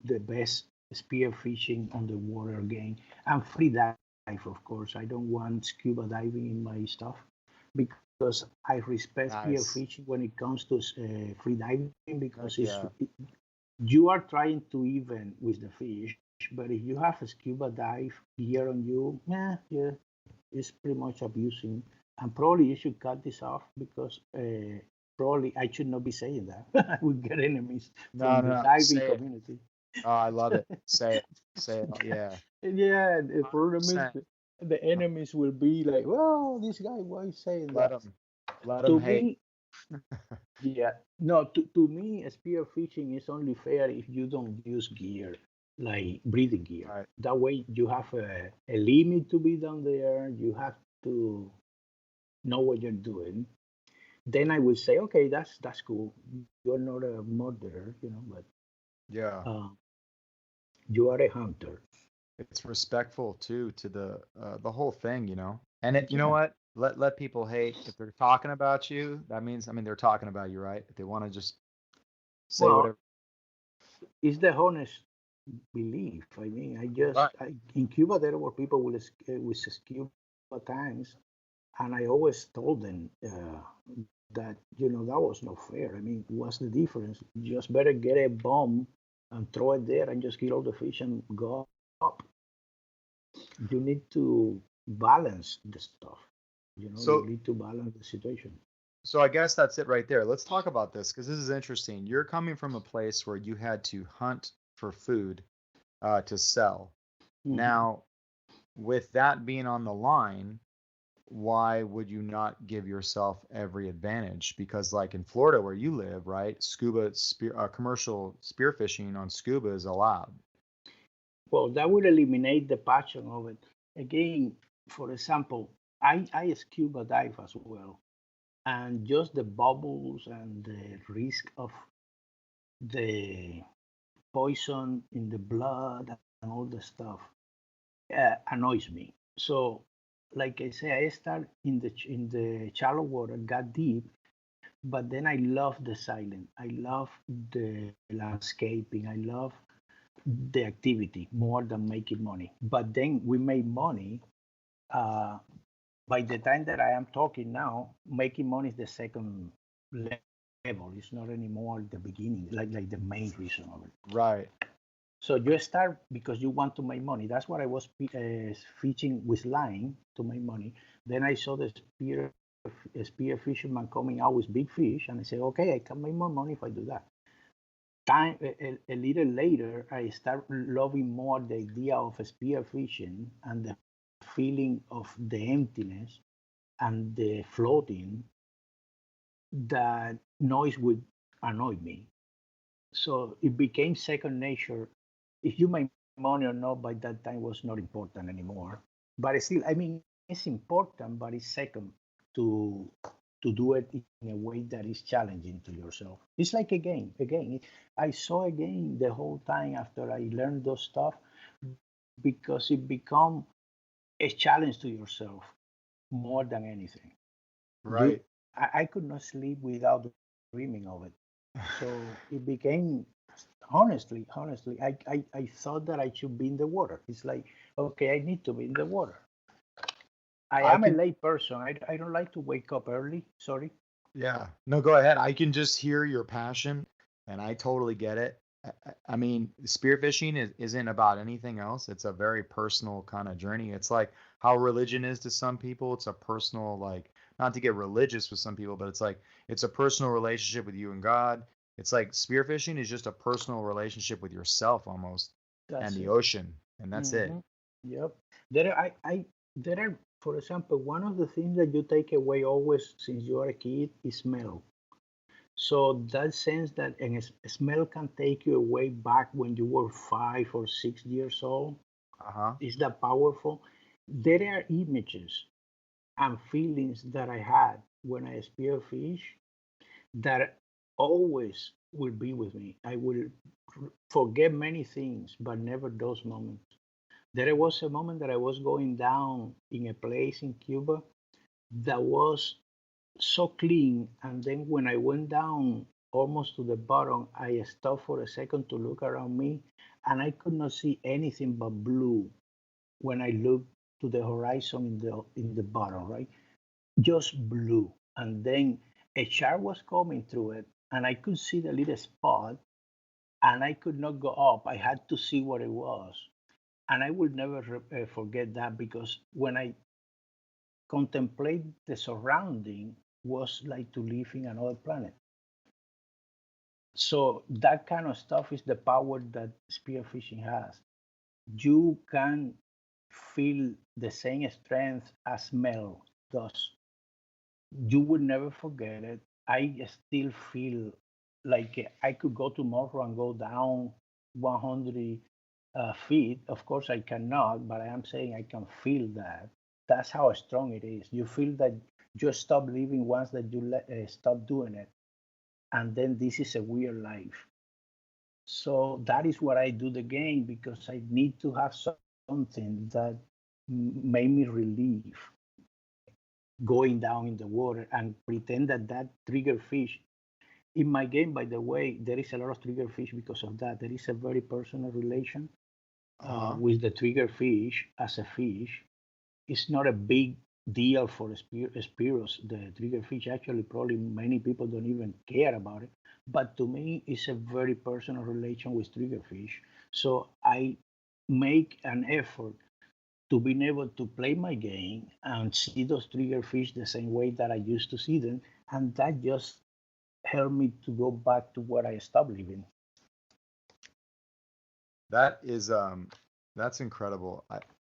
the best spearfishing on the water game. And free dive, of course. I don't want scuba diving in my stuff because I respect spearfishing when it comes to free diving, because you are trying to even with the fish. But if you have a scuba dive gear on you, it's pretty much abusing. And probably you should cut this off, because probably I should not be saying that. I would get enemies from the diving community. Oh, I love it. Say it. Yeah. Yeah. The problem is the enemies will be like, "Well, this guy, why is saying that?" Let them hate. Yeah. No, to me, spearfishing is only fair if you don't use gear, like breathing gear. Right. That way you have a limit to be down there. You have to know what you're doing. Then I would say, okay, that's cool. You're not a murderer, but you are a hunter. It's respectful too to the whole thing, And you know what? Let people hate. If they're talking about you, that means they're talking about you, right? If they want to just say whatever. It's the honest belief. In Cuba there were people with scuba tanks, and I always told them that that was not fair. What's the difference? You just better get a bomb and throw it there and just kill all the fish and go up. You need to balance the stuff. You need to balance the situation. So I guess that's it right there. Let's talk about this, because this is interesting. You're coming from a place where you had to hunt for food to sell. Mm-hmm. Now, with that being on the line, why would you not give yourself every advantage? Because like in Florida where you live, right, commercial spearfishing on scuba is allowed. Well, that would eliminate the passion of it. Again, for example, I scuba dive as well, and just the bubbles and the risk of the poison in the blood and all the stuff annoys me. So, like I say, I start in the shallow water, got deep, but then I love the silence. I love the landscaping. I love the activity more than making money. But then we made money. By the time that I am talking now, making money is the second level. It's not anymore the beginning, like the main reason of it. Right. So you start because you want to make money. That's what I was fishing with line to make money. Then I saw the spear fisherman coming out with big fish, and I said, okay, I can make more money if I do that. A little later, I start loving more the idea of spear fishing and the feeling of the emptiness and the floating. That noise would annoy me. So it became second nature. If you make money or not by that time was not important anymore. But still, it's important, but it's second to do it in a way that is challenging to yourself. It's like a game. Again, I saw a game the whole time after I learned those stuff, because it become a challenge to yourself more than anything. Right. I could not sleep without dreaming of it. So it became, honestly, I thought that I should be in the water. It's like, okay, I need to be in the water. I am a late person. I don't like to wake up early. Sorry. Yeah. No, go ahead. I can just hear your passion, and I totally get it. I mean, spearfishing isn't about anything else. It's a very personal kind of journey. It's like how religion is to some people. It's a personal, like, not to get religious with some people, but it's like it's a personal relationship with you and God. It's like spearfishing is just a personal relationship with yourself almost and That's the it. ocean, and that's it. Hmm. Yep. There are, there are, for example, one of the things that you take away always since you are a kid is smell. So that sense that smell can take you away back when you were 5 or 6 years old Uh-huh. is that powerful. There are images and feelings that I had when I spearfish that always will be with me. I will forget many things, but never those moments. There was a moment that I was going down in a place in Cuba that was so clean, and then when I went down almost to the bottom, I stopped for a second to look around me, and I could not see anything but blue when I looked to the horizon in the bottom, right? Just blue. And then a shark was coming through it, and I could see the little spot, and I could not go up. I had to see what it was. And I will never forget that, because when I contemplate the surrounding was like to live in another planet. So that kind of stuff is the power that spearfishing has. You can feel the same strength as smell does. You would never forget it. I still feel like I could go tomorrow and go down 100 feet. Of course, I cannot, but I am saying I can feel that. That's how strong it is. You feel that you stop living once that you stop doing it, and then this is a weird life. So that is what I do the game, because I need to have something that made me relieve going down in the water and pretend that that trigger fish in my game. By the way, there is a lot of trigger fish because of that. There is a very personal relation Uh-huh. with the trigger fish as a fish. It's not a big deal for Spearos, the trigger fish. Actually, probably many people don't even care about it. But to me, it's a very personal relation with trigger fish. So I make an effort to being able to play my game and see those trigger fish the same way that I used to see them. And that just helped me to go back to where I stopped living. That is that's incredible.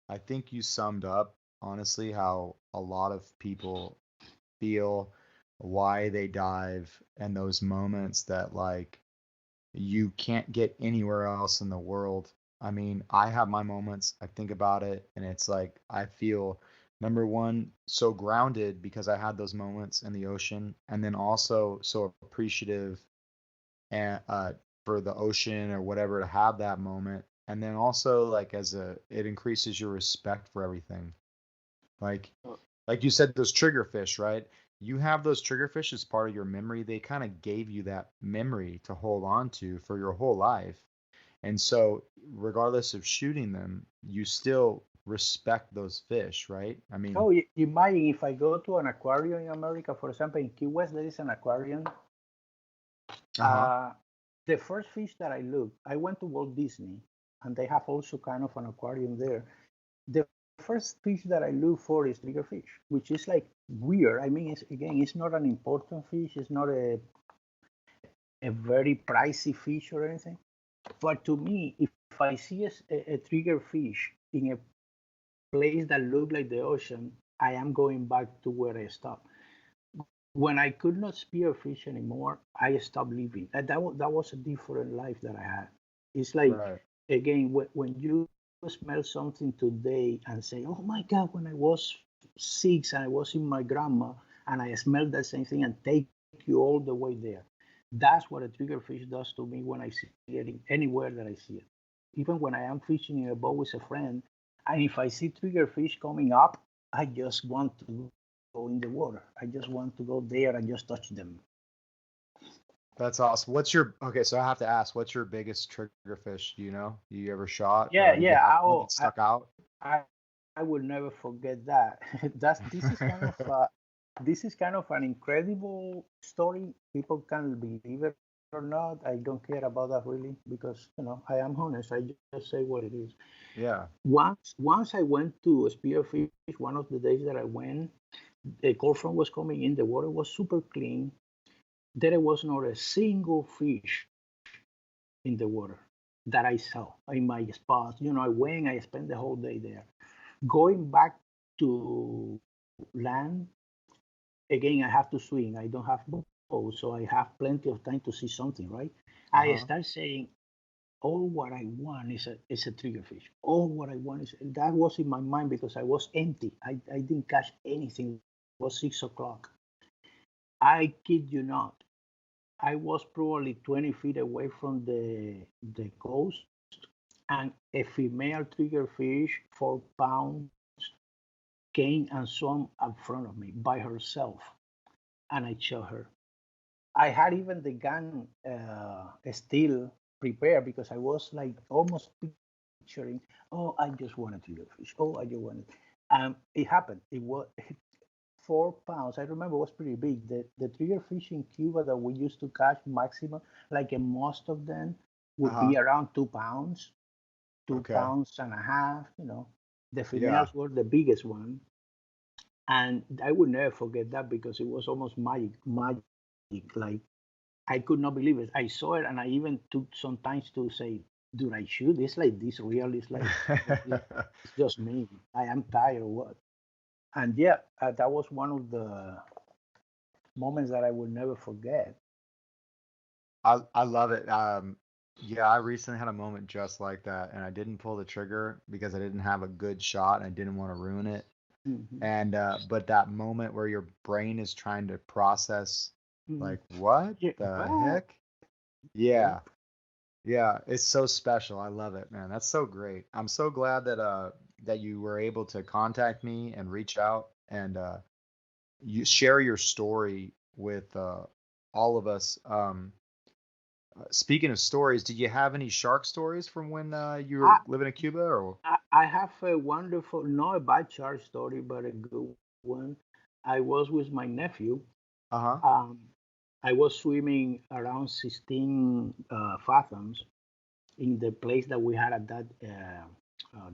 I think you summed up honestly how a lot of people feel, why they dive, and those moments that like you can't get anywhere else in the world. I mean, I have my moments, I think about it, and it's like I feel number one so grounded because I had those moments in the ocean, and then also so appreciative and for the ocean or whatever to have that moment. And then also like as a it increases your respect for everything. Like like you said, those trigger fish, right? You have those trigger fish as part of your memory. They kind of gave you that memory to hold on to for your whole life. And so, regardless of shooting them, you still respect those fish, right? I mean, Oh, imagine if I go to an aquarium in America, for example, in Key West, there is an aquarium. uh huh, Uh, the first fish that I looked, I went to Walt Disney, and they have also kind of an aquarium there. The first fish that I look for is triggerfish, which is like weird. I mean, it's not an important fish. It's not a very pricey fish or anything. But to me, if I see a trigger fish in a place that looks like the ocean, I am going back to where I stopped. When I could not spearfish anymore, I stopped living. That was a different life that I had. It's like, right. again, when you smell something today and say, oh my God, when I was 6 and I was in my grandma and I smelled that same thing, and take you all the way there. That's what a triggerfish does to me when I see it anywhere that I see it. Even when I am fishing in a boat with a friend, and if I see triggerfish coming up, I just want to go in the water. I just want to go there and just touch them. That's awesome. What's your okay? So I have to ask, what's your biggest trigger fish? Do you know? You ever shot, Yeah, or did you yeah. have one that stuck out? I, I will never forget that. This is kind of an incredible story. People can't believe it or not, I don't care about that really because I am honest. I just say what it is. Yeah. Once I went to spearfish. One of the days that I went, the cold front was coming in. The water was super clean. There was not a single fish in the water that I saw in my spots. I went. I spent the whole day there. Going back to land again, I have to swing. I don't have boat, so I have plenty of time to see something, right? I start saying, all what I want is a triggerfish. All what I want is that was in my mind because I was empty. I didn't catch anything. It was 6 o'clock. I kid you not. I was probably 20 feet away from the coast, and a female triggerfish, 4 pounds, came and swam in front of me by herself, and I shot her. I had even the gun still prepared because I was like almost picturing, oh, I just wanted to fish. Oh, I just wanted. It happened. It was 4 pounds. I remember it was pretty big. The trigger fish in Cuba that we used to catch maximum, like most of them, would be around 2 pounds, two Okay. pounds and a half. The Yeah. females were the biggest one, and I would never forget that because it was almost magic. Like I could not believe it. I saw it, and I even took some time to say, "Dude, I shoot. It's like this real. It's like it's just me. I am tired or what?" And yeah, that was one of the moments that I will never forget. I love it. Yeah, I recently had a moment just like that, and I didn't pull the trigger because I didn't have a good shot and I didn't want to ruin it. Mm-hmm. And but that moment where your brain is trying to process, Mm-hmm. like, what Yeah, the what? heck? Yeah, Yep. yeah, it's so special. I love it, man. That's so great. I'm so glad that you were able to contact me and reach out and you share your story with all of us. Speaking of stories, did you have any shark stories from when you were I, living in Cuba? Or I have a wonderful, not a bad shark story, but a good one. I was with my nephew. uh-huh. Um, I was swimming around 16 fathoms in the place that we had at that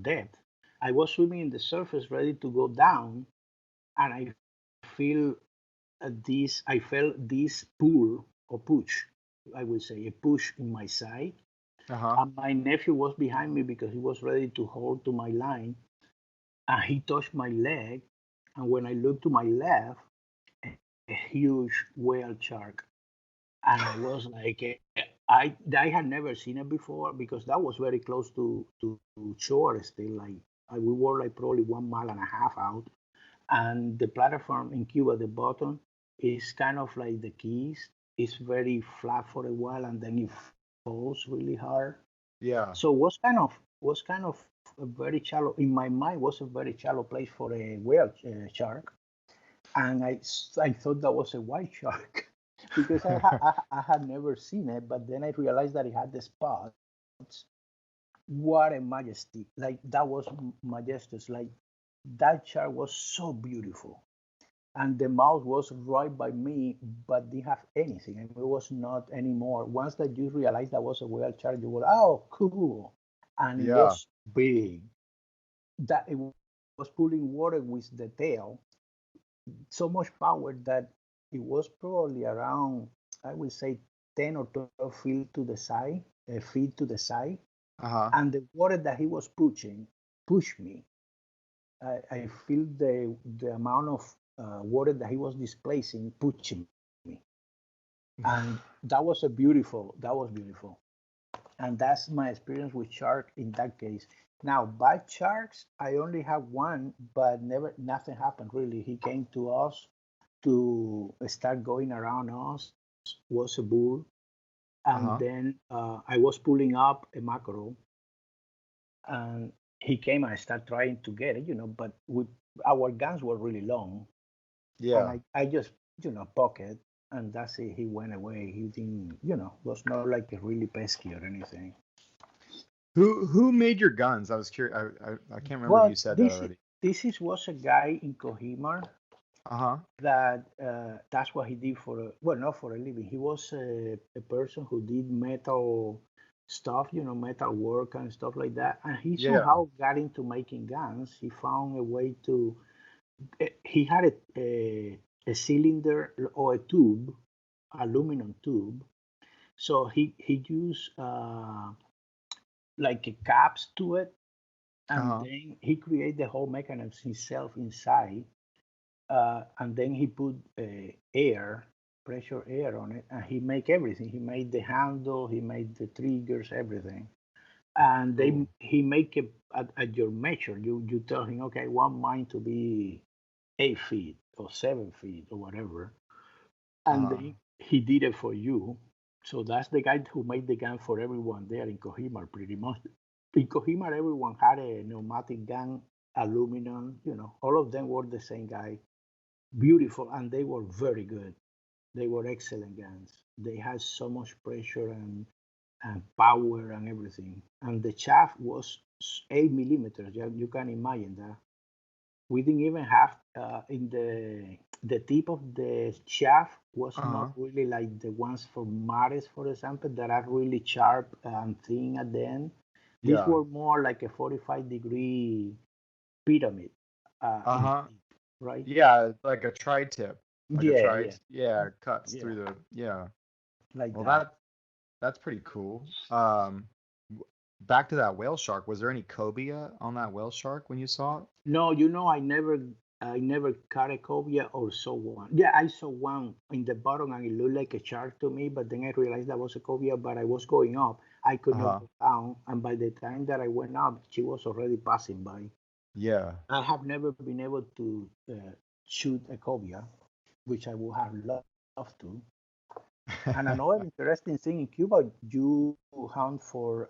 depth. I was swimming in the surface, ready to go down, and feel I felt this pull or push, I would say, a push in my side. Uh-huh. And my nephew was behind me because he was ready to hold to my line, and he touched my leg. And when I looked to my left, a huge whale shark, and I was like, I had never seen it before because that was very close to shore still. Like we were like probably 1.5 miles out, and the platform in Cuba, the bottom is kind of like the Keys. It's very flat for a while, and then it falls really hard. Yeah. So was kind of a very shallow in my mind was a very shallow place for a whale shark, and I thought that was a white shark because I had never seen it, but then I realized that it had the spots. What a majesty! Like that was majestic. Like that shark was so beautiful, and the mouth was right by me, but didn't have anything. I mean, it was not anymore. Once that you realize that was a whale shark, you go, "Oh, cool!" And it Yeah. was big. That it was pulling water with the tail, so much power that it was probably around, I would say, 10 or 12 feet to the side, Uh-huh. and the water that he was pushing pushed me. I feel the amount of water that he was displacing pushing me, and that was beautiful, and that's my experience with shark in that case. Now, bad sharks, I only have one, but nothing happened really. He came to us to start going around us, was a bull, and Uh-huh. then I was pulling up a mackerel, and he came and I started trying to get it, but our guns were really long, and Yeah. I just pocket, and that's it. He went away. He didn't, was not like a really pesky or anything. Who made your guns? I was curious. I can't remember if Well, you said that already. this was a guy in Kohima. That's what he did well, not for a living. He was a person who did metal stuff, metal work and stuff like that. And he somehow got into making guns. He found a way to. He had a cylinder or a tube, aluminum tube. So he used like a caps to it, and then he created the whole mechanism himself inside. And then he put pressure air on it, and he make everything. He made the handle, he made the triggers, everything. And then he make it at your measure. You tell him, okay, I want mine to be 8 feet or 7 feet or whatever, and then he did it for you. So that's the guy who made the gun for everyone there in Kohima, pretty much. In Kohima, everyone had a pneumatic gun, aluminum. All of them were the same guy. Beautiful, and they were very good. They were excellent guns. They had so much pressure and power and everything. And the shaft was 8 millimeters. You can imagine that. We didn't even have in the tip of the shaft was not really like the ones for mares, for example, that are really sharp and thin at the end. These were more like a 45-degree pyramid. Right? Yeah, like a tri-tip. Yeah. Cuts through the Like well, that's pretty cool. Back to that whale shark. Was there any cobia on that whale shark when you saw it? No, I never caught a cobia or saw one. Yeah, I saw one in the bottom and it looked like a shark to me, but then I realized that was a cobia, but I was going up. I could not go down, and by the time that I went up, she was already passing by. Yeah. I have never been able to shoot a cobia, which I would have loved to. And another interesting thing in Cuba, you hunt for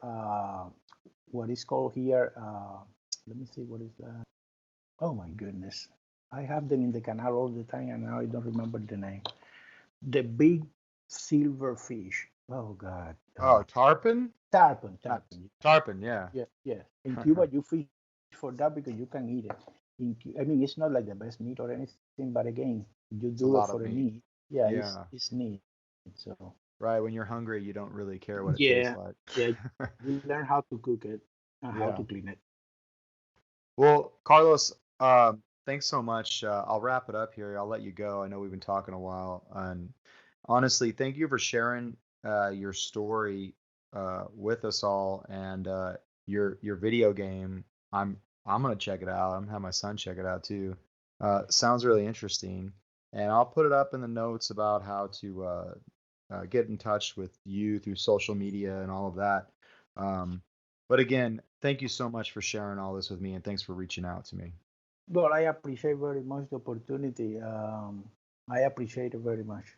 what is called here. Let me see, what is that? Oh my goodness. I have them in the canal all the time, and now I don't remember the name. The big silver fish. Oh, God. Oh, tarpon? Tarpon. Tarpon, yeah. Yeah. In Cuba, you fish for that because you can eat it. I mean, it's not like the best meat or anything, but again, you do it for the meat. Yeah, it's neat. So. Right, when you're hungry, you don't really care what it tastes like. Yeah, you learn how to cook it and how to clean it. Well, Carlos, thanks so much. I'll wrap it up here. I'll let you go. I know we've been talking a while, and honestly, thank you for sharing your story with us all and your video game. I'm gonna check it out. I'm gonna have my son check it out too. Sounds really interesting, and I'll put it up in the notes about how to get in touch with you through social media and all of that. But again, thank you so much for sharing all this with me, and thanks for reaching out to me. Well, I appreciate very much the opportunity. I appreciate it very much.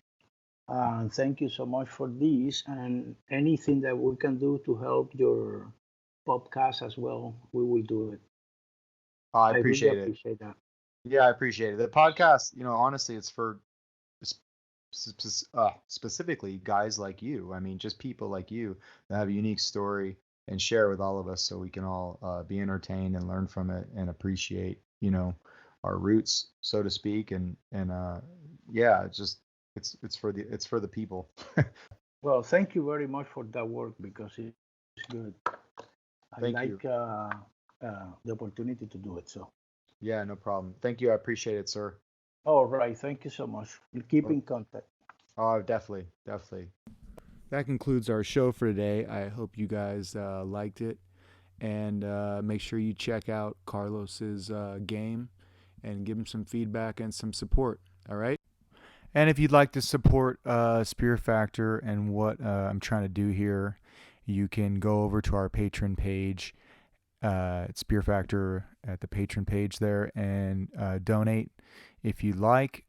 Thank you so much for this, and anything that we can do to help your podcast as well, we will do it. I appreciate really appreciate that. Yeah, I appreciate it. The podcast, honestly, it's for specifically guys like you. I mean, just people like you that have a unique story and share with all of us, so we can all be entertained and learn from it and appreciate, our roots, so to speak. And yeah, it's for the people. Well, thank you very much for that work, because it's good. I like the opportunity to do it. So. Yeah, no problem. Thank you. I appreciate it, sir. All right. Thank you so much. We'll keep in contact. Oh, definitely. That concludes our show for today. I hope you guys liked it. And make sure you check out Carlos's game and give him some feedback and some support. All right? And if you'd like to support Spearfactor and what I'm trying to do here, you can go over to our Patreon page. It's Spearfactor at the Patreon page there, and donate if you'd like.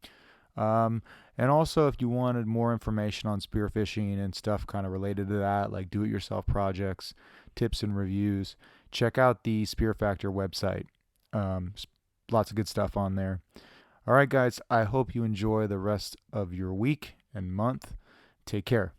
And also, if you wanted more information on spearfishing and stuff kind of related to that, like do-it-yourself projects, tips and reviews, check out the Spearfactor website. Lots of good stuff on there. All right, guys, I hope you enjoy the rest of your week and month. Take care.